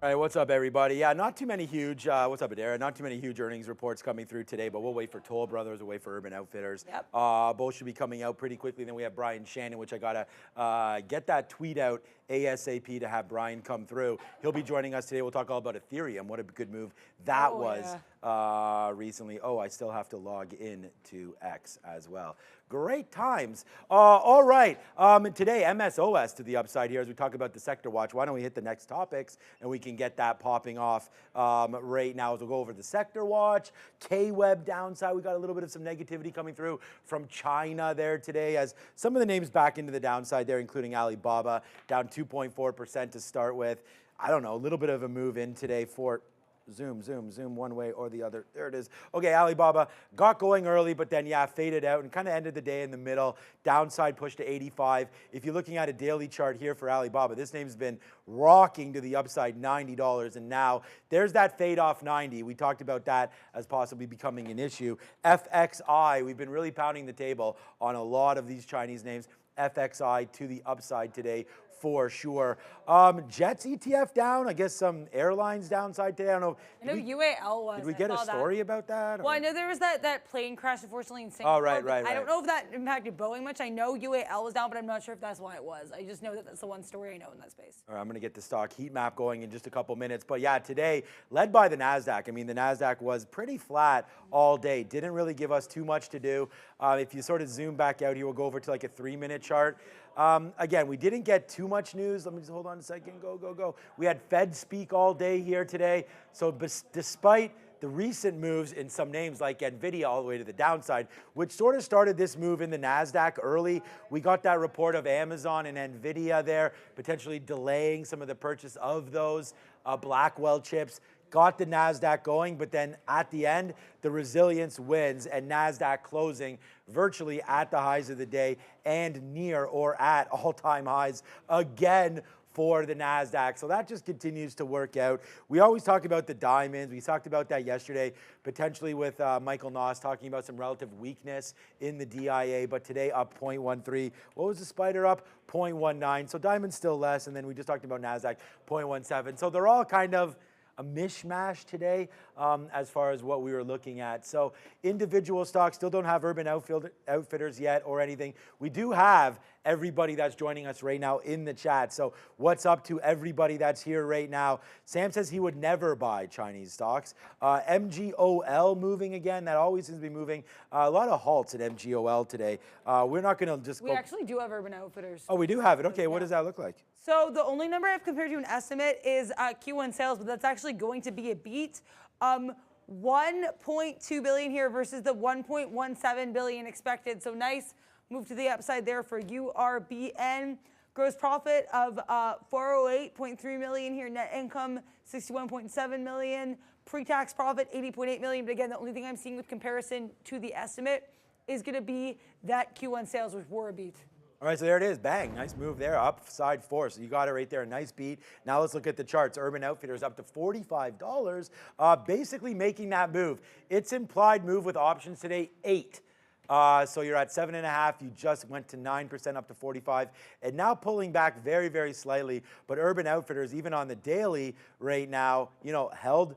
All right, what's up, everybody? Yeah, not too many huge, what's up, Adara? Not too many huge earnings reports coming through today, but we'll wait for Toll Brothers, we'll wait for Urban Outfitters. Yep. Both should be coming out pretty quickly. Then we have Brian Shannon, which I got to get that tweet out ASAP to have Brian come through. He'll be joining us today. We'll talk all about Ethereum. What a good move that was recently. Oh, I still have to log in to X as well. Great times. All right, today MSOS to the upside here as we talk about the sector watch. Why don't we hit the next topics and we can get that popping off right now as we'll go over the sector watch. K-Web downside, we got a little bit of some negativity coming through from China there today as some of the names back into the downside there, including Alibaba, down 2.4% to start with. I don't know, a little bit of a move in today for zoom one way or the other. There it is. Okay, Alibaba got going early, but then, yeah, faded out and kind of ended the day in the middle. Downside push to 85. If you're looking at a daily chart here for Alibaba, this name's been rocking to the upside, $90. And now there's that fade off 90. We talked about that as possibly becoming an issue. FXI, we've been really pounding the table on a lot of these Chinese names. FXI to the upside today for sure. Jets ETF down. I guess some airlines downside today. I don't know. I know UAL was. Did we get a story about that? Well, I know there was that plane crash, unfortunately, in Singapore. Oh, right. I don't know if that impacted Boeing much. I know UAL was down, but I'm not sure if that's why it was. I just know that that's the one story I know in that space. All right, I'm going to get the stock heat map going in just a couple minutes. But yeah, today, led by the NASDAQ. I mean, the NASDAQ was pretty flat all day. Didn't really give us too much to do. If you sort of zoom back out here, we'll go over to like a 3-minute chart. Again, we didn't get too much news. Let me just hold on a second. Go. We had Fed speak all day here today. So despite the recent moves in some names like Nvidia all the way to the downside, which sort of started this move in the NASDAQ early, we got that report of Amazon and Nvidia there, potentially delaying some of the purchase of those Blackwell chips. Got the NASDAQ going, but then at the end, the resilience wins and NASDAQ closing virtually at the highs of the day and near or at all-time highs again for the NASDAQ. So that just continues to work out. We always talk about the diamonds. We talked about that yesterday, potentially with Michael Noss talking about some relative weakness in the DIA, but today up 0.13. What was the spider up? 0.19. So diamonds still less, and then we just talked about NASDAQ, 0.17. So they're all kind of a mishmash today as far as what we were looking at. So individual stocks still don't have Urban Outfitters yet or anything. We do have everybody that's joining us right now in the chat. So what's up to everybody that's here right now? Sam says he would never buy Chinese stocks. MGOL moving again. That always seems to be moving. A lot of halts at MGOL today. We're not going to just We actually do have Urban Outfitters. Oh, we do have it. Okay, what does that look like? So the only number I've compared to an estimate is Q1 sales, but that's actually going to be a beat. 1.2 billion here versus the 1.17 billion expected. So nice move to the upside there for URBN. Gross profit of 408.3 million here. Net income 61.7 million. Pre-tax profit 80.8 million. But again, the only thing I'm seeing with comparison to the estimate is going to be that Q1 sales, which were a beat. All right, so there it is. Bang. Nice move there. Upside 4. So you got it right there. Nice beat. Now let's look at the charts. Urban Outfitters up to $45. Basically making that move. Its implied move with options today, 8. So you're at 7.5. You just went to 9% up to 45. And now pulling back very, very slightly. But Urban Outfitters, even on the daily right now, held.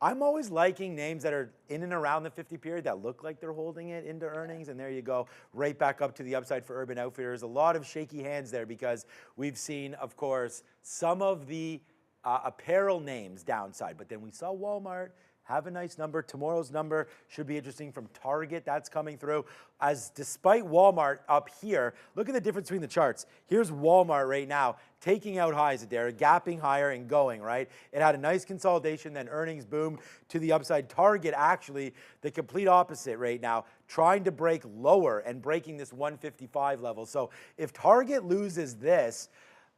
I'm always liking names that are in and around the 50 period that look like they're holding it into earnings. And there you go, right back up to the upside for Urban Outfitters. A lot of shaky hands there because we've seen, of course, some of the apparel names downside. But then we saw Walmart have a nice number. Tomorrow's number should be interesting from Target. That's coming through. As despite Walmart up here, look at the difference between the charts. Here's Walmart right now, taking out highs there, gapping higher and going, right? It had a nice consolidation, then earnings boom to the upside. Target actually the complete opposite right now, trying to break lower and breaking this 155 level. So if Target loses this,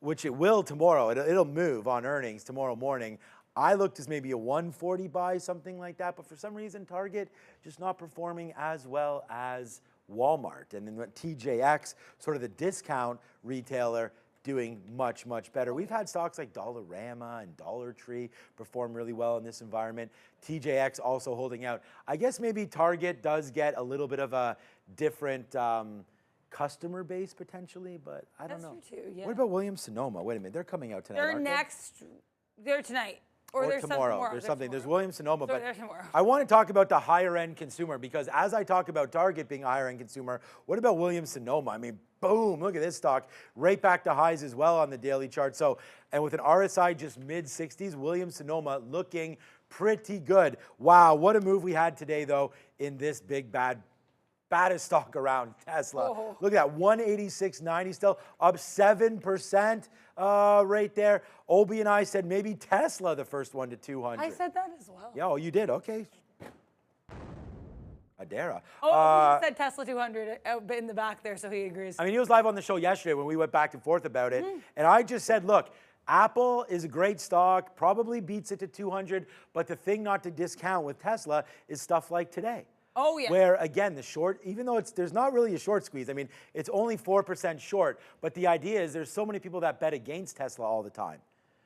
which it will tomorrow, it'll move on earnings tomorrow morning. I looked as maybe a 140 buy, something like that, but for some reason, Target just not performing as well as Walmart. And then TJX, sort of the discount retailer, doing much, much better. We've had stocks like Dollarama and Dollar Tree perform really well in this environment. TJX also holding out. I guess maybe Target does get a little bit of a different customer base potentially, but I don't know. That's true too, yeah. What about Williams-Sonoma? Wait a minute, they're coming out tonight, They're aren't next. They're tonight. Or there's tomorrow. There's something. There's Williams-Sonoma, but there's tomorrow. I want to talk about the higher end consumer because as I talk about Target being a higher end consumer, what about Williams-Sonoma? I mean, boom, look at this stock, right back to highs as well on the daily chart. So, and with an RSI just mid 60s, Williams-Sonoma looking pretty good. Wow, what a move we had today though in this big baddest stock around, Tesla. Oh. Look at that, 186.90 still, up 7% right there. Obi and I said maybe Tesla the first one to 200. I said that as well. Yeah, oh, you did, okay. Adara. Oh, he said Tesla 200 out in the back there, so he agrees. I mean, he was live on the show yesterday when we went back and forth about it. And I just said, look, Apple is a great stock, probably beats it to 200, but the thing not to discount with Tesla is stuff like today. Oh, yeah. Where, again, the short, even though there's not really a short squeeze, I mean, it's only 4% short, but the idea is there's so many people that bet against Tesla all the time.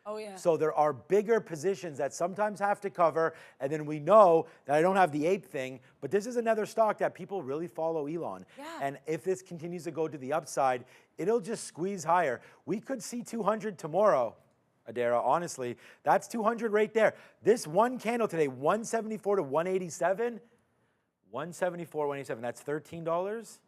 Oh, yeah. So there are bigger positions that sometimes have to cover, and then we know that I don't have the ape thing, but this is another stock that people really follow Elon. Yeah. And if this continues to go to the upside, it'll just squeeze higher. We could see 200 tomorrow, Adara, honestly. That's 200 right there. This one candle today, 174 to 187, 174, 187, that's $13.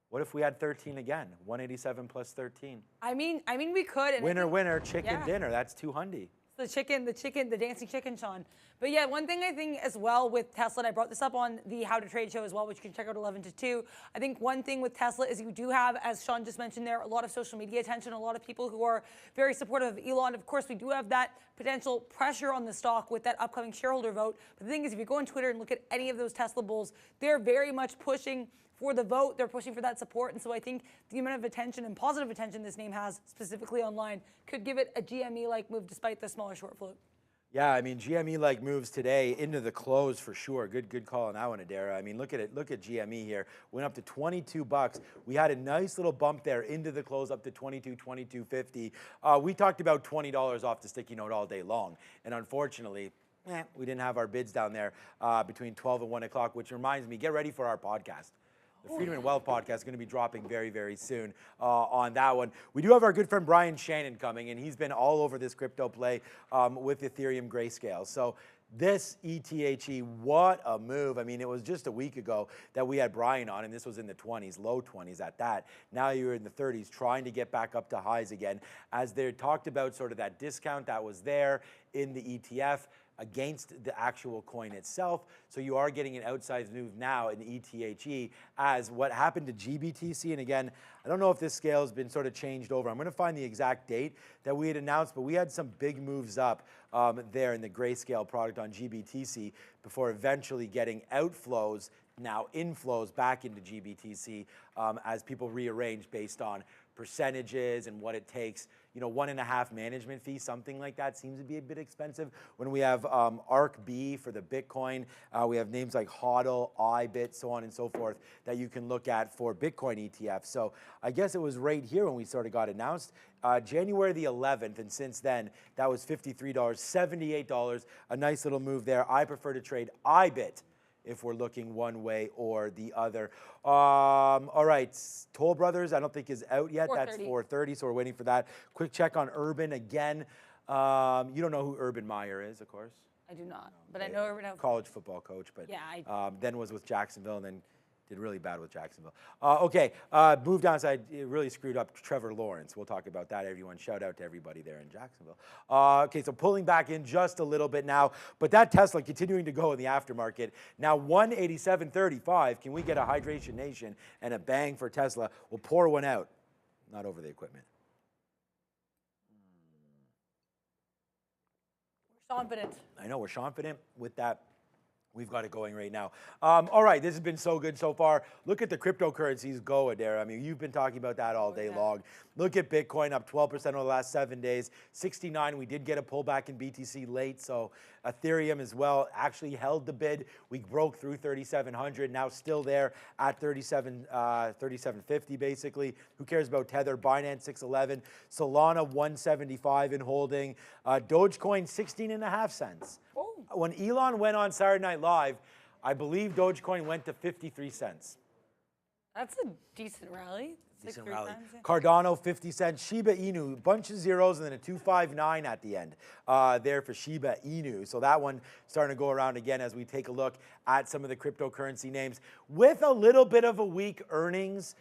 What if we had 13 again? 187 plus 13. I mean, we could. And Winner, winner, chicken yeah. dinner. That's 200. The dancing chicken, Shawn. But yeah, one thing I think as well with Tesla, and I brought this up on the How to Trade show as well, which you can check out 11 to 2. I think one thing with Tesla is you do have, as Shawn just mentioned there, a lot of social media attention, a lot of people who are very supportive of Elon. Of course, we do have that potential pressure on the stock with that upcoming shareholder vote. But the thing is, if you go on Twitter and look at any of those Tesla bulls, they're very much pushing for the vote. They're pushing for that support. And so I think the amount of attention and positive attention this name has, specifically online, could give it a GME-like move despite the smaller short float. Yeah, I mean, GME-like moves today into the close for sure. Good call on that one, Adara. I mean, look at it. Look at GME here. Went up to 22 bucks. We had a nice little bump there into the close up to 22, 22.50. We talked about $20 off the sticky note all day long. And unfortunately, we didn't have our bids down there between 12 and 1 o'clock, which reminds me, get ready for our podcast. The Freedom and Wealth podcast is going to be dropping very, very soon on that one. We do have our good friend Brian Shannon coming, and he's been all over this crypto play with Ethereum Grayscale. So this ETHE, what a move. I mean, it was just a week ago that we had Brian on, and this was in the 20s, low 20s at that. Now you're in the 30s, trying to get back up to highs again. As they talked about sort of that discount that was there in the ETF, against the actual coin itself. So you are getting an outsized move now in ETHE as what happened to GBTC. And again, I don't know if this scale has been sort of changed over. I'm going to find the exact date that we had announced, but we had some big moves up there in the Grayscale product on GBTC before eventually getting outflows, now inflows back into GBTC as people rearrange based on percentages and what it takes. You know, 1.5 management fee, something like that seems to be a bit expensive. When we have ARC-B for the Bitcoin, we have names like HODL, IBIT, so on and so forth that you can look at for Bitcoin ETFs. So I guess it was right here when we sort of got announced, January the 11th, and since then, that was $53, $78, a nice little move there. I prefer to trade IBIT if we're looking one way or the other. All right, Toll Brothers, I don't think is out yet. That's 4:30, so we're waiting for that. Quick check on Urban again. You don't know who Urban Meyer is, of course. I do not, but I know Urban. College football coach, but yeah, then was with Jacksonville and then did really bad with Jacksonville. Okay, move downside, it really screwed up Trevor Lawrence. We'll talk about that, everyone. Shout out to everybody there in Jacksonville. Okay, so pulling back in just a little bit now, but that Tesla continuing to go in the aftermarket. Now 187.35, can we get a Hydration Nation and a bang for Tesla? We'll pour one out, not over the equipment. We're confident. I know, we're confident with that. We've got it going right now. All right, this has been so good so far. Look at the cryptocurrencies go, Adara. I mean, you've been talking about that all day long. Look at Bitcoin up 12% over the last 7 days. 69, we did get a pullback in BTC late, so Ethereum as well actually held the bid. We broke through 3,700, now still there at 3,750 basically. Who cares about Tether? Binance 611, Solana 175 in holding, Dogecoin 16.5 cents. When Elon went on Saturday Night Live, I believe Dogecoin went to 53 cents. That's a decent rally. Decent 3 rally. times, yeah. Cardano, 50 cents. Shiba Inu, a bunch of zeros and then a 259 at the end there for Shiba Inu. So that one starting to go around again as we take a look at some of the cryptocurrency names with a little bit of a weak earnings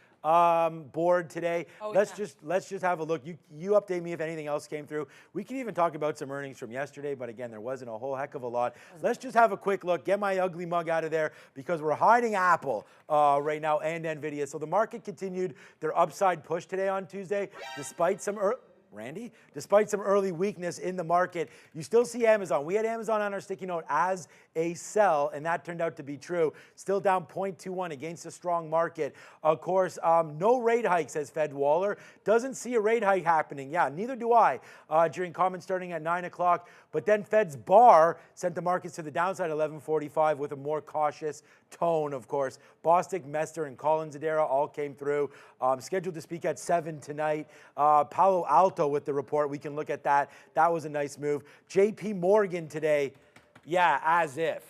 board today. Oh, let's yeah. just have a look. You update me if anything else came through. We can even talk about some earnings from yesterday, but again, there wasn't a whole heck of a lot. Let's just have a quick look. Get my ugly mug out of there because we're hiding Apple right now and Nvidia. So the market continued their upside push today on Tuesday, despite some despite some early weakness in the market. You still see Amazon. We had Amazon on our sticky note as a sell, and that turned out to be true. Still down 0.21 against a strong market. Of course, no rate hike, says Fed Waller. Doesn't see a rate hike happening. Yeah, neither do I during comments starting at 9 o'clock. But then Fed's bar sent the markets to the downside at 11:45 with a more cautious tone, of course. Bostic, Mester, and Collins Adara all came through. Scheduled to speak at 7 tonight. Palo Alto with the report. We can look at that. That was a nice move. JP Morgan today. Yeah, as if.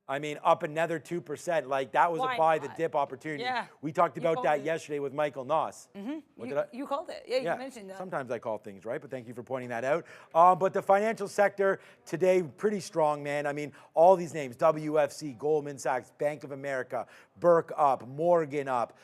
I mean, up another 2%. Like, that was Why a buy not? the dip opportunity. Yeah. We talked You about called that it. yesterday with Michael Noss. You called it. Yeah, you mentioned that. Sometimes I call things right, but thank you for pointing that out. But the financial sector today, pretty strong, man. I mean, all these names, WFC, Goldman Sachs, Bank of America, Burke up, Morgan up,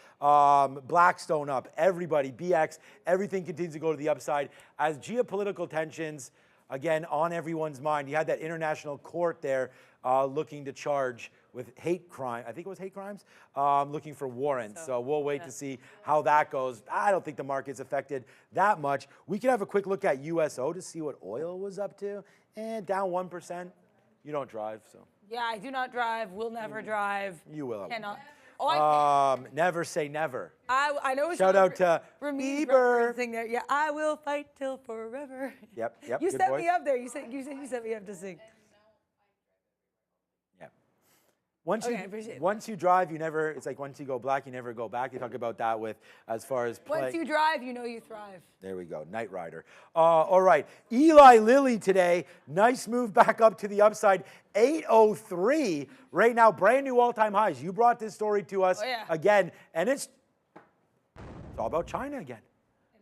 Blackstone up, everybody, BX, everything continues to go to the upside as geopolitical tensions, again, on everyone's mind. You had that international court there looking to charge with hate crime. I think it was hate crimes, looking for warrants. So we'll wait to see how that goes. I don't think the market's affected that much. We could have a quick look at USO to see what oil was up to. And down 1%. You don't drive, so. Yeah, I do not drive, will never drive. You will. Cannot. Oh, I can. Never say never. I know it's Shout out to Ramit Bieber. referencing there. Yeah, I will fight till forever. Yep. You good set voice. me up there. You said you set me up to sing. Yeah. Once Okay, I appreciate once you drive, you never. It's like once you go black, you never go back. You talk about that with as far as play. Once you drive, you know you thrive. There we go, Knight Rider. All right, Eli Lilly today, nice move back up to the upside, 803 right now, brand new all-time highs. You brought this story to us again, and it's all about China again.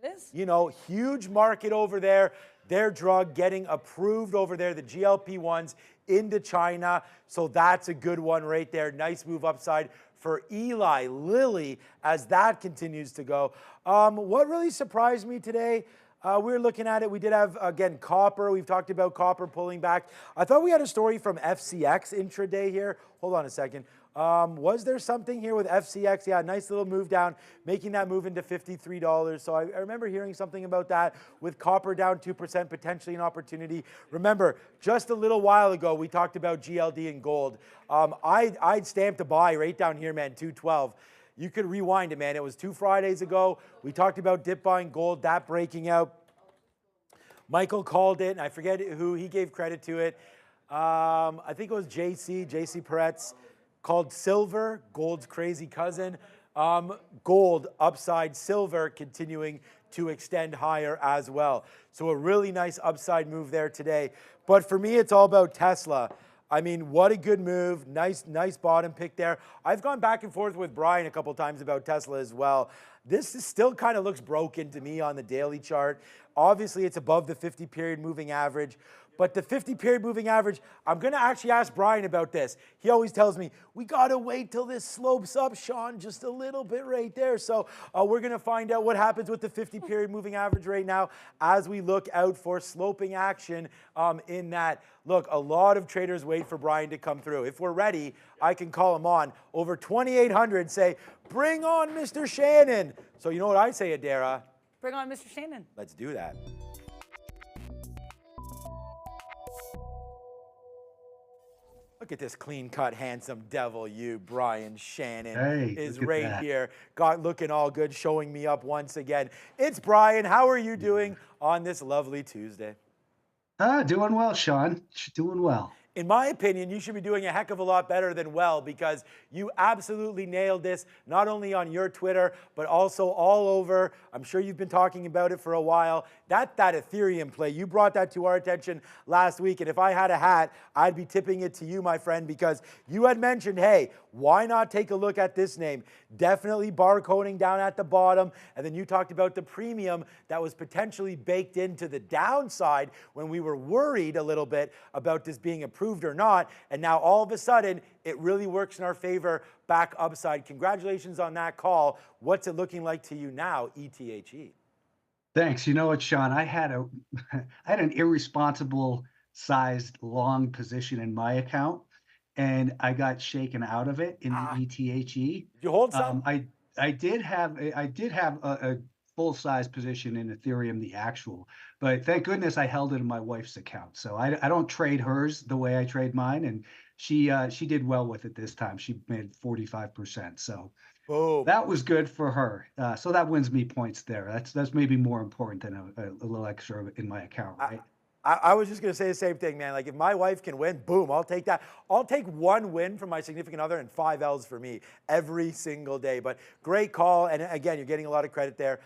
It is. You know, huge market over there. Their drug getting approved over there, the GLP-1s into China. So that's a good one right there. Nice move upside for Eli Lilly as that continues to go. What really surprised me today, we were looking at it. We did have, again, copper. We've talked about copper pulling back. I thought we had a story from FCX intraday here. Hold on a second. Was there something here with FCX? Yeah, nice little move down, making that move into $53. So I remember hearing something about that with copper down 2%, potentially an opportunity. Remember, just a little while ago, we talked about GLD and gold. I'd stamped a buy right down here, man, 212. You could rewind it, man. It was 2 Fridays ago. We talked about dip buying gold, that breaking out. Michael called it, and I forget who he gave credit to it. I think it was JC Peretz. Called silver, gold's crazy cousin. Gold upside, silver continuing to extend higher as well. So a really nice upside move there today. But for me, it's all about Tesla. I mean, what a good move. Nice bottom pick there. I've gone back and forth with Brian a couple times about Tesla as well. This is still kind of looks broken to me on the daily chart. Obviously, it's above the 50-period moving average. But the 50-period moving average, I'm going to actually ask Brian about this. He always tells me, we got to wait till this slopes up, Shawn, just a little bit right there. So we're going to find out what happens with the 50-period moving average right now as we look out for sloping action in that. Look, a lot of traders wait for Brian to come through. If we're ready, I can call him on. Over 2,800 say, bring on Mr. Shannon. So you know what I say, Adara? Bring on Mr. Shannon. Let's do that. Look at this clean-cut, handsome devil, you, Brian Shannon, is right here. Looking all good, showing me up once again. It's Brian. How are you doing on this lovely Tuesday? Doing well, Shawn. Doing well. In my opinion, you should be doing a heck of a lot better than well, because you absolutely nailed this, not only on your Twitter, but also all over. I'm sure you've been talking about it for a while. That Ethereum play, you brought that to our attention last week, and if I had a hat, I'd be tipping it to you, my friend, because you had mentioned, hey, why not take a look at this name? Definitely barcoding down at the bottom, and then you talked about the premium that was potentially baked into the downside when we were worried a little bit about this being approved or not, and now all of a sudden, it really works in our favor back upside. Congratulations on that call. What's it looking like to you now, ETHE? Thanks. You know what, Shawn? I had I had an irresponsible sized long position in my account, and I got shaken out of it in the ETHE. Did you hold some? I did have a full size position in Ethereum, the actual, but thank goodness I held it in my wife's account. So I don't trade hers the way I trade mine, and she did well with it this time. She made 45%. So. Boom. That was good for her. So that wins me points there. That's maybe more important than a little extra in my account, right? I was just going to say the same thing, man. Like, if my wife can win, boom, I'll take that. I'll take one win from my significant other and 5 L's for me every single day. But great call. And again, you're getting a lot of credit there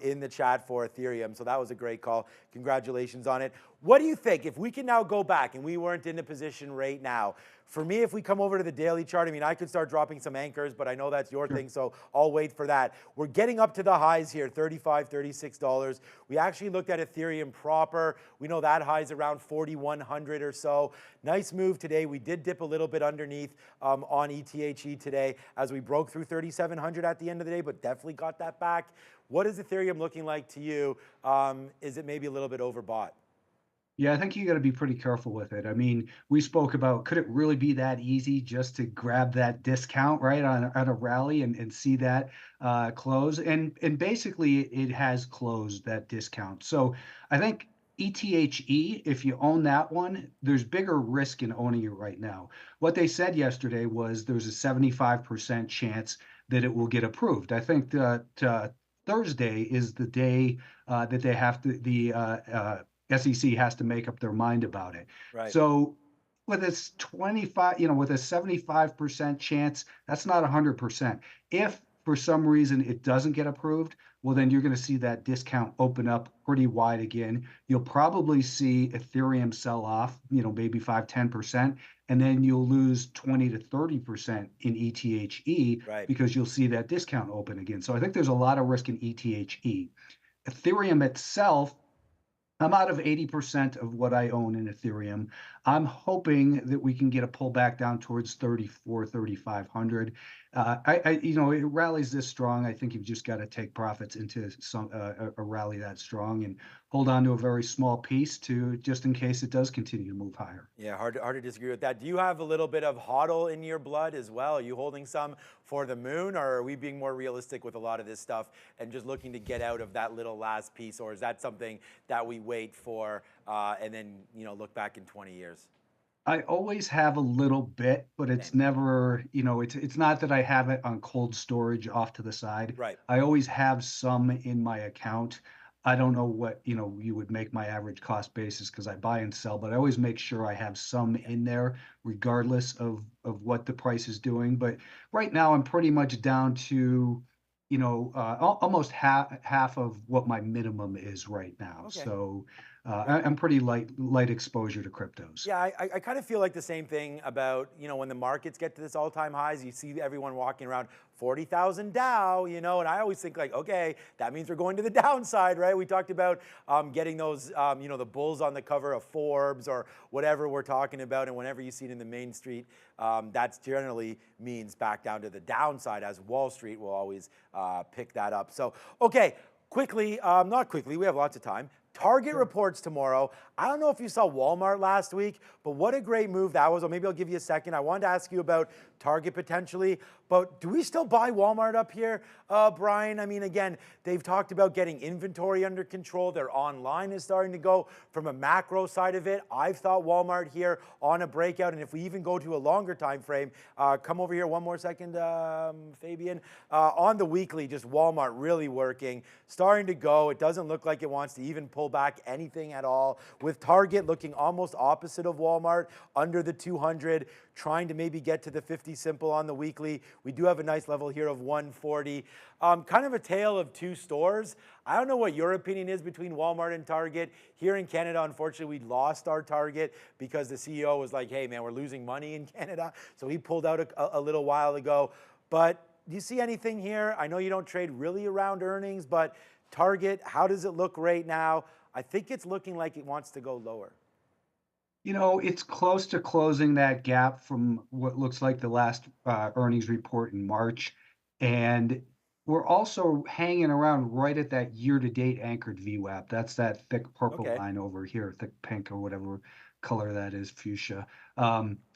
in the chat for Ethereum. So that was a great call. Congratulations on it. What do you think? If we can now go back and we weren't in a position right now, for me, if we come over to the daily chart, I mean, I could start dropping some anchors, but I know that's your thing, so I'll wait for that. We're getting up to the highs here, $35, $36. We actually looked at Ethereum proper. We know that high is around 4,100 or so. Nice move today. We did dip a little bit underneath on ETHE today as we broke through 3,700 at the end of the day, but definitely got that back. What is Ethereum looking like to you? Is it maybe a little bit overbought? Yeah, I think you got to be pretty careful with it. I mean, we spoke about, could it really be that easy just to grab that discount, right, on a rally and see that close? And basically, it has closed that discount. So I think ETHE, if you own that one, there's bigger risk in owning it right now. What they said yesterday was there's a 75% chance that it will get approved. I think that Thursday is the day that they have to, SEC has to make up their mind about it. Right. So with this 25, with a 75% chance, that's not 100%. If for some reason it doesn't get approved, well, then you're going to see that discount open up pretty wide again. You'll probably see Ethereum sell off, maybe 5-10%, and then you'll lose 20 to 30% in ETHE, right, because you'll see that discount open again. So I think there's a lot of risk in ETHE. Ethereum itself, I'm out of 80% of what I own in Ethereum. I'm hoping that we can get a pullback down towards 34, 3,500. It rallies this strong. I think you've just got to take profits into a rally that strong and hold on to a very small piece to just in case it does continue to move higher. Yeah, hard to disagree with that. Do you have a little bit of HODL in your blood as well? Are you holding some for the moon, or are we being more realistic with a lot of this stuff and just looking to get out of that little last piece, or is that something that we wait for and then look back in 20 years? I always have a little bit, but it's never, it's not that I have it on cold storage off to the side. Right. I always have some in my account. I don't know what, you would make my average cost basis because I buy and sell, but I always make sure I have some in there regardless of what the price is doing. But right now I'm pretty much down to, almost half of what my minimum is right now. Okay. So I'm pretty light exposure to cryptos. Yeah, I kind of feel like the same thing about, when the markets get to this all-time highs, you see everyone walking around 40,000 Dow, and I always think like, okay, that means we're going to the downside, right? We talked about getting those, the bulls on the cover of Forbes or whatever we're talking about, and whenever you see it in the Main Street, that's generally means back down to the downside, as Wall Street will always pick that up. So, okay, quickly, not quickly, we have lots of time. Target reports tomorrow. I don't know if you saw Walmart last week, but what a great move that was. Or maybe I'll give you a second. I wanted to ask you about Target potentially, but do we still buy Walmart up here, Brian? I mean, again, they've talked about getting inventory under control. Their online is starting to go from a macro side of it. I've thought Walmart here on a breakout, and if we even go to a longer time frame, come over here one more second, Fabian. On the weekly, just Walmart really working, starting to go. It doesn't look like it wants to even pull pull back anything at all, with Target looking almost opposite of Walmart, under the 200, trying to maybe get to the 50 simple on the weekly. We do have a nice level here of 140. Kind of a tale of two stores. I don't know what your opinion is between Walmart and Target. Here in Canada, unfortunately, we lost our Target because the CEO was like, hey man, we're losing money in Canada. So he pulled out a little while ago. But do you see anything here? I know you don't trade really around earnings, but Target, how does it look right now? I think it's looking like it wants to go lower. You know, it's close to closing that gap from what looks like the last earnings report in March. And we're also hanging around right at that year-to-date anchored VWAP. That's that thick purple Okay. line over here, thick pink or whatever color that is, fuchsia.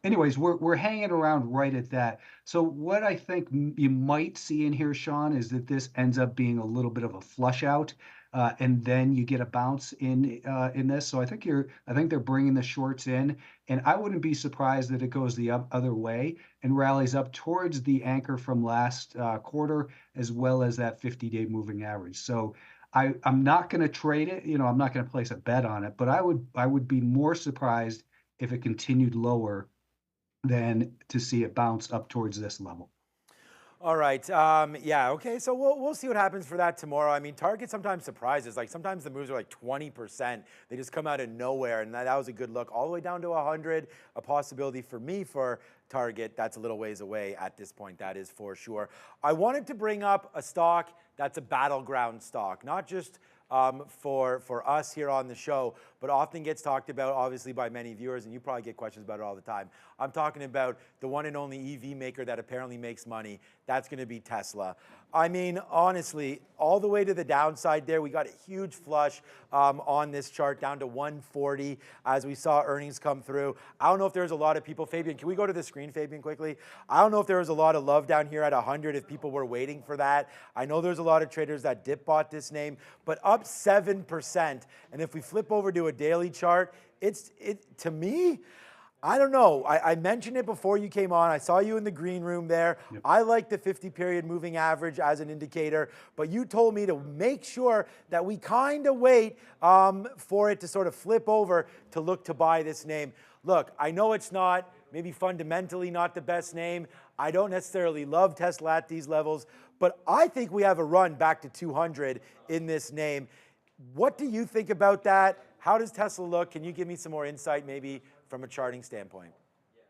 Anyways, we're hanging around right at that. So what I think you might see in here, Shawn, is that this ends up being a little bit of a flush out. And then you get a bounce in this. So I think they're bringing the shorts in, and I wouldn't be surprised that it goes the other way and rallies up towards the anchor from last quarter, as well as that 50-day moving average. So I'm not going to trade it. You know, I'm not going to place a bet on it, but I would be more surprised if it continued lower than to see it bounce up towards this level. All right. Yeah. Okay. So we'll see what happens for that tomorrow. I mean, Target sometimes surprises. Like sometimes the moves are like 20%. They just come out of nowhere, and that was a good look all the way down to 100. A possibility for me for Target. That's a little ways away at this point. That is for sure. I wanted to bring up a stock that's a battleground stock, not just for us here on the show, but often gets talked about, obviously, by many viewers, and you probably get questions about it all the time. I'm talking about the one and only EV maker that apparently makes money. That's going to be Tesla. I mean, honestly, all the way to the downside there, we got a huge flush on this chart down to 140 as we saw earnings come through. I don't know if there's a lot of people. Fabian, can we go to the screen, Fabian, quickly? I don't know if there was a lot of love down here at 100 if people were waiting for that. I know there's a lot of traders that dip bought this name, but up 7%. And if we flip over to a daily chart, to me, I don't know. I mentioned it before you came on. I saw you in the green room there. Yep. I like the 50-period moving average as an indicator, but you told me to make sure that we kind of wait for it to sort of flip over to look to buy this name. Look, I know it's not, maybe fundamentally not the best name. I don't necessarily love Tesla at these levels, but I think we have a run back to 200 in this name. What do you think about that? How does Tesla look? Can you give me some more insight maybe from a charting standpoint?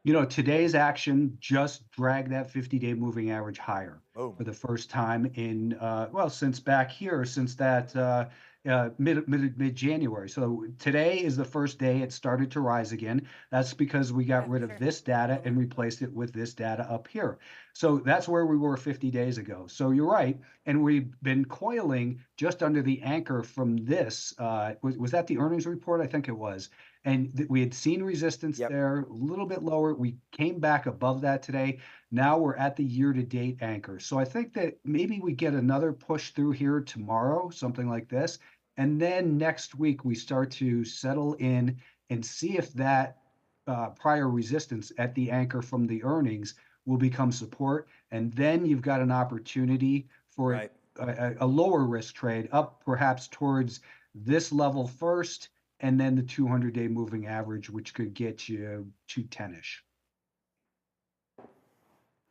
You know, today's action just dragged that 50-day moving average higher. Boom. For the first time in, well, since back here, since that mid-January. So today is the first day it started to rise again. That's because we got rid of this data and replaced it with this data up here. So that's where we were 50 days ago. So you're right. And we've been coiling just under the anchor from this. Was that the earnings report? I think it was. And we had seen resistance there, a little bit lower. We came back above that today. Now we're at the year-to-date anchor. So I think that maybe we get another push through here tomorrow, something like this. And then next week, we start to settle in and see if that prior resistance at the anchor from the earnings will become support. And then you've got an opportunity for a lower risk trade up perhaps towards this level first, and then the 200-day moving average, which could get you to 10-ish.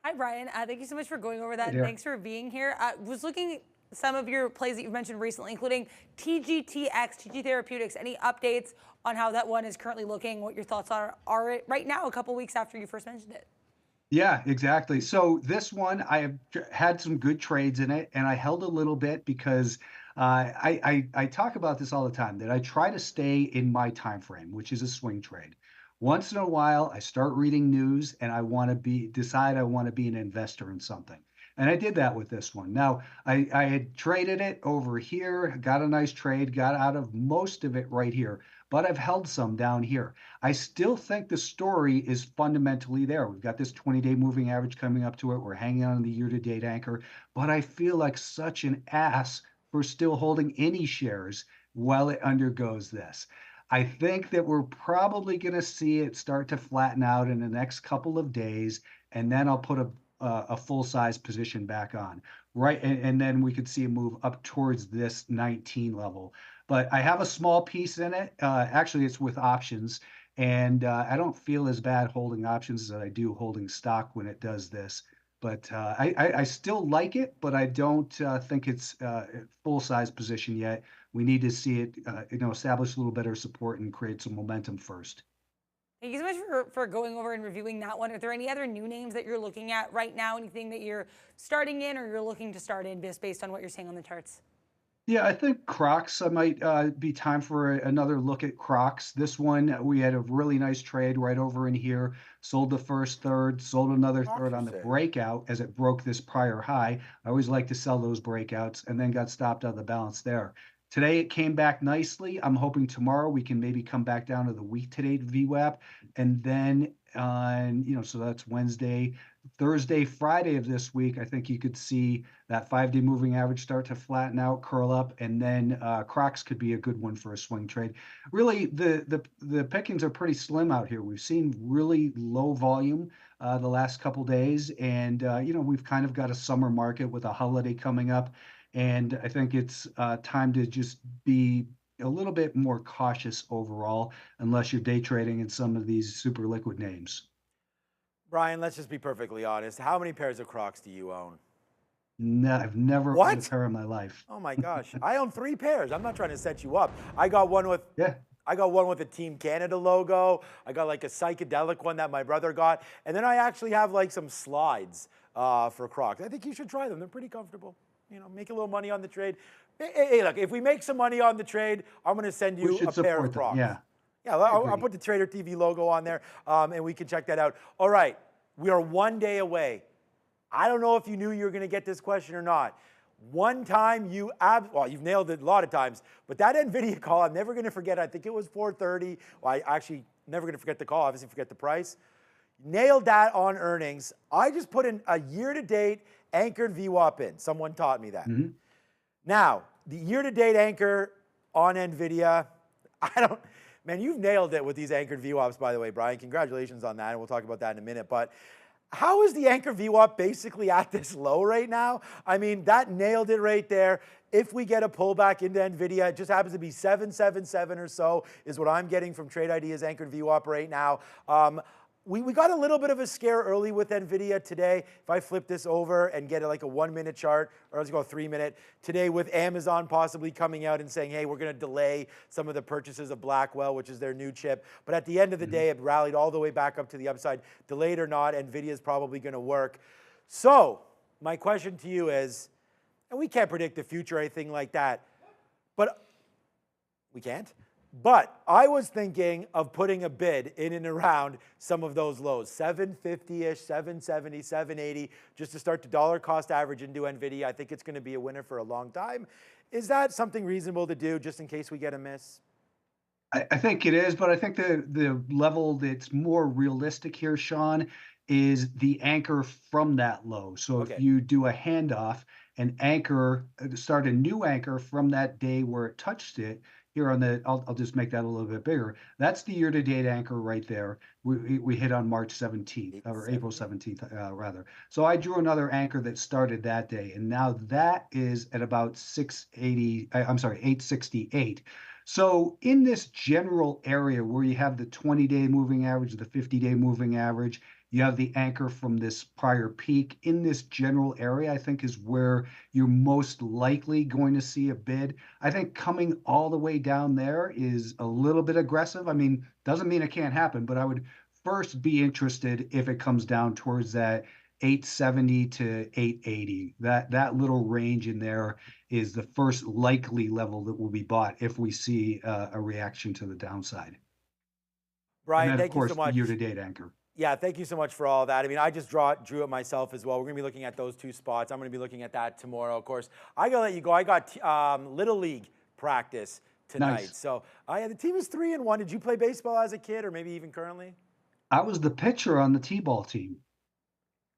Hi, Brian. Thank you so much for going over that. Thanks for being here. I was looking at some of your plays that you've mentioned recently, including TGTX, TG Therapeutics. Any updates on how that one is currently looking, what your thoughts are right now, a couple weeks after you first mentioned it? Yeah, exactly. So this one, I have had some good trades in it, and I held a little bit because I talk about this all the time, that I try to stay in my time frame, which is a swing trade. Once in a while, I start reading news, and I want to decide I want to be an investor in something. And I did that with this one. Now, I had traded it over here, got a nice trade, got out of most of it right here, but I've held some down here. I still think the story is fundamentally there. We've got this 20-day moving average coming up to it. We're hanging on the year-to-date anchor, but I feel like such an ass for still holding any shares while it undergoes this. I think that we're probably going to see it start to flatten out in the next couple of days, and then I'll put a full-size position back on, right? And then we could see a move up towards this 19 level. but I have a small piece in it. Actually, it's with options, and I don't feel as bad holding options as I do holding stock when it does this. But I still like it, but I don't think it's full size position yet. We need to see it, establish a little better support and create some momentum first. Thank you so much for going over and reviewing that one. Are there any other new names that you're looking at right now? Anything that you're starting in or you're looking to start in just based on what you're seeing on the charts? Yeah, I think Crocs, I might be time for another look at Crocs. This one, we had a really nice trade right over in here. Sold the first third, sold another Crocs third you on the say? breakout as it broke this prior high. I always like to sell those breakouts and then got stopped out of the balance there. Today it came back nicely. I'm hoping tomorrow we can maybe come back down to the week to date VWAP. And then on, so that's Wednesday, Thursday, Friday of this week, I think you could see that 5-day moving average start to flatten out, curl up, and then Crocs could be a good one for a swing trade. Really, the pickings are pretty slim out here. We've seen really low volume the last couple days, and we've kind of got a summer market with a holiday coming up, and I think it's time to just be a little bit more cautious overall, unless you're day trading in some of these super liquid names. Brian, let's just be perfectly honest. How many pairs of Crocs do you own? No, I've never owned a What? pair in my life. Oh my gosh. I own 3 pairs. I'm not trying to set you up. I got one with Yeah. a Team Canada logo. I got like a psychedelic one that my brother got. And then I actually have like some slides for Crocs. I think you should try them. They're pretty comfortable. Make a little money on the trade. Hey, look, if we make some money on the trade, I'm going to send you a pair of Crocs. Yeah. Yeah, I'll put the Trader TV logo on there, and we can check that out. All right, we are 1 day away. I don't know if you knew you were going to get this question or not. One time you've nailed it a lot of times, but that Nvidia call, I'm never going to forget. I think it was 4:30. Well, I actually never going to forget the call. Obviously, forget the price. Nailed that on earnings. I just put in a year-to-date anchored VWAP in. Someone taught me that. Mm-hmm. Now, the year-to-date anchor on Nvidia, man, you've nailed it with these anchored VWAPs, by the way, Brian. Congratulations on that, and we'll talk about that in a minute. But how is the anchor VWAP basically at this low right now? I mean, that nailed it right there. If we get a pullback into Nvidia, it just happens to be 777 or so is what I'm getting from Trade Ideas anchored VWAP right now. We got a little bit of a scare early with Nvidia today. If I flip this over and get like a 1-minute chart, or let's go 3-minute, today with Amazon possibly coming out and saying, hey, we're going to delay some of the purchases of Blackwell, which is their new chip. But at the end of the day, it rallied all the way back up to the upside. Delayed or not, Nvidia is probably going to work. So my question to you is, and we can't predict the future or anything like that, but we can't? But I was thinking of putting a bid in and around some of those lows, 750-ish, 770, 780, just to start to dollar cost average into Nvidia. I think it's going to be a winner for a long time. Is that something reasonable to do just in case we get a miss? I think it is, but I think the level that's more realistic here, Shawn, is the anchor from that low. So Okay. if you do a handoff and start a new anchor from that day where it touched it, here on I'll just make that a little bit bigger. That's the year-to-date anchor right there. We hit on March 17th or April 17th rather. So I drew another anchor that started that day, and now that is at about 868. So in this general area where you have the 20-day moving average, the 50-day moving average, you have the anchor from this prior peak. In this general area, I think is where you're most likely going to see a bid. I think coming all the way down there is a little bit aggressive. I mean, doesn't mean it can't happen, but I would first be interested if it comes down towards that 870 to 880. That little range in there is the first likely level that will be bought if we see a reaction to the downside. Brian, And then, of thank you course, so the much. year-to-date anchor. Yeah, thank you so much for all that. I mean, I just drew it myself as well. We're going to be looking at those 2 spots. I'm going to be looking at that tomorrow. Of course, I got to let you go. I got Little League practice tonight. Nice. So the team is 3-1. Did you play baseball as a kid or maybe even currently? I was the pitcher on the T-ball team.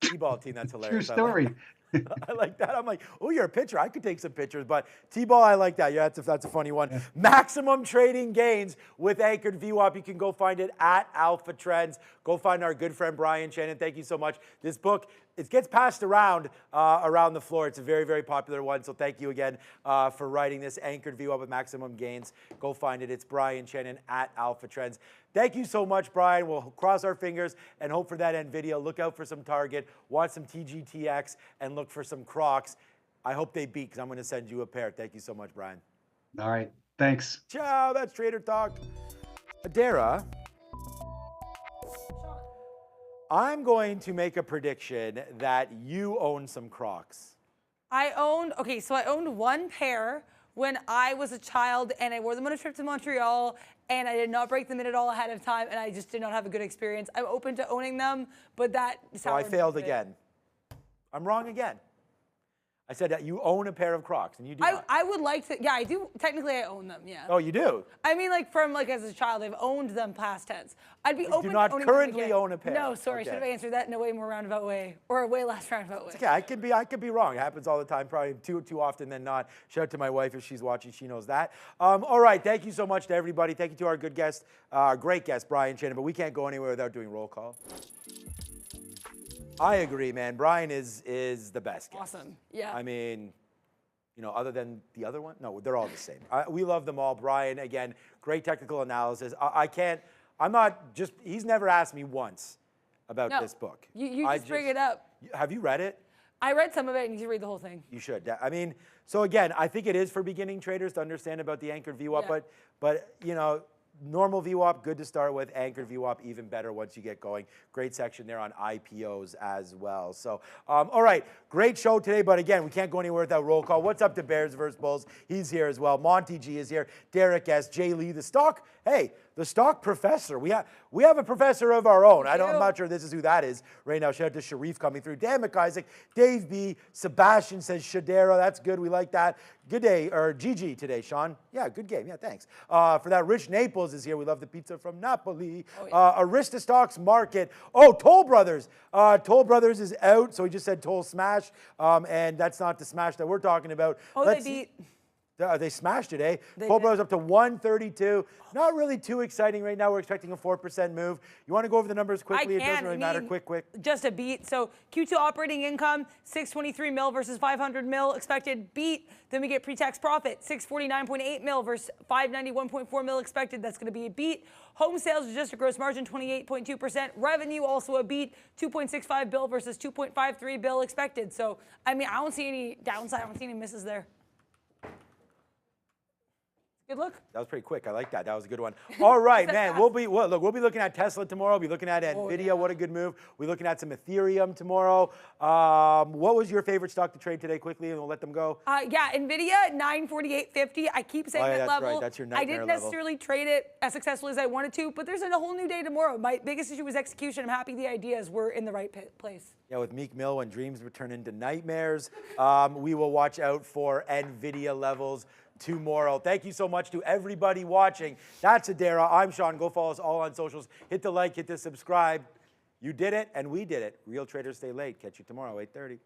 T-ball team, that's True hilarious. story. I like that. I'm like, oh, you're a pitcher. I could take some pictures, but T-ball, I like that. Yeah, that's a funny one. Yeah. Maximum trading gains with anchored VWAP. You can go find it at Alpha Trends. Go find our good friend Brian Shannon. Thank you so much. This book, it gets passed around around the floor. It's a very, very popular one. So thank you again for writing this anchored VWAP with maximum gains. Go find it. It's Brian Shannon at Alpha Trends. Thank you so much, Brian. We'll cross our fingers and hope for that NVIDIA. Look out for some Target, watch some TGTX, and look for some Crocs. I hope they beat because I'm going to send you a pair. Thank you so much, Brian. All right. Thanks. Ciao. That's Trader Talk. Adara, I'm going to make a prediction that you own some Crocs. I owned one pair when I was a child, and I wore them on a trip to Montreal, and I did not break them in at all ahead of time, and I just did not have a good experience. I'm open to owning them, but that So I failed again. I'm wrong again. I said that you own a pair of Crocs, and you do not. I would like to, yeah, I do. Technically, I own them, yeah. Oh, you do? I mean, like, from, like, as a child, I've owned them past tense. I'd be open do not to owning currently them again. own a pair. No, sorry, Okay. should have answered that in a way more roundabout way, or a way less roundabout way. Okay, I could be wrong. It happens all the time, probably too often than not. Shout out to my wife if she's watching, she knows that. All right, thank you so much to everybody. Thank you to our good guest, great guest, Brian Shannon, but we can't go anywhere without doing roll call. I agree, man. Brian is the best guest. Awesome, yeah. I mean, you know, other than the other one? No, they're all the same. We love them all. Brian, again, great technical analysis. He's never asked me once about this book. You just bring it up. Have you read it? I read some of it, and you should read the whole thing. You should. I mean, so again, I think it is for beginning traders to understand about the anchored VWAP, Yeah. but you know, normal VWAP, good to start with. Anchored VWAP, even better once you get going. Great section there on IPOs as well. So, all right, great show today. But again, we can't go anywhere without roll call. What's up to Bears versus Bulls? He's here as well. Monty G is here. Derek S. Jay Lee, the stock. Hey, the stock professor. We have a professor of our own. I'm not sure this is who that is right now. Shout out to Sharif coming through. Dan McIsaac, Dave B. Sebastian says Shadera. That's good. We like that. Good day, or GG today, Shawn. Yeah, good game. Yeah, thanks. For that, Rich Naples is here. We love the pizza from Napoli. Oh, yeah. Arista Stocks Market. Oh, Toll Brothers. Toll Brothers is out, so he just said Toll Smash, and that's not the smash that we're talking about. Oh, they beat. They smashed it, eh? Toll Brothers up to 132. Not really too exciting right now. We're expecting a 4% move. You want to go over the numbers quickly? It doesn't really matter. Quick. Just a beat. So Q2 operating income, 623 mil versus 500 mil. Expected beat. Then we get pre-tax profit, 649.8 mil versus 591.4 mil expected. That's going to be a beat. Home sales adjusted gross margin, 28.2%. Revenue also a beat, 2.65 bill versus 2.53 bill expected. So, I mean, I don't see any downside. I don't see any misses there. Good look. That was pretty quick. I like that. That was a good one. All right, man. We'll be looking at Tesla tomorrow. We'll be looking at Nvidia. Yeah. What a good move. We're looking at some Ethereum tomorrow. What was your favorite stock to trade today? Quickly, and we'll let them go. Yeah, Nvidia 948.50. I keep saying that level. Right. That's your nightmare I didn't necessarily trade it as successfully as I wanted to, but there's a whole new day tomorrow. My biggest issue was execution. I'm happy the ideas were in the right place. Yeah, with Meek Mill, when dreams would turn into nightmares. We will watch out for Nvidia levels tomorrow. Thank you so much to everybody watching. That's Adara. I'm Shawn. Go follow us all on socials. Hit the like, hit the subscribe. You did it, and we did it. Real traders stay late. Catch you tomorrow, 8:30.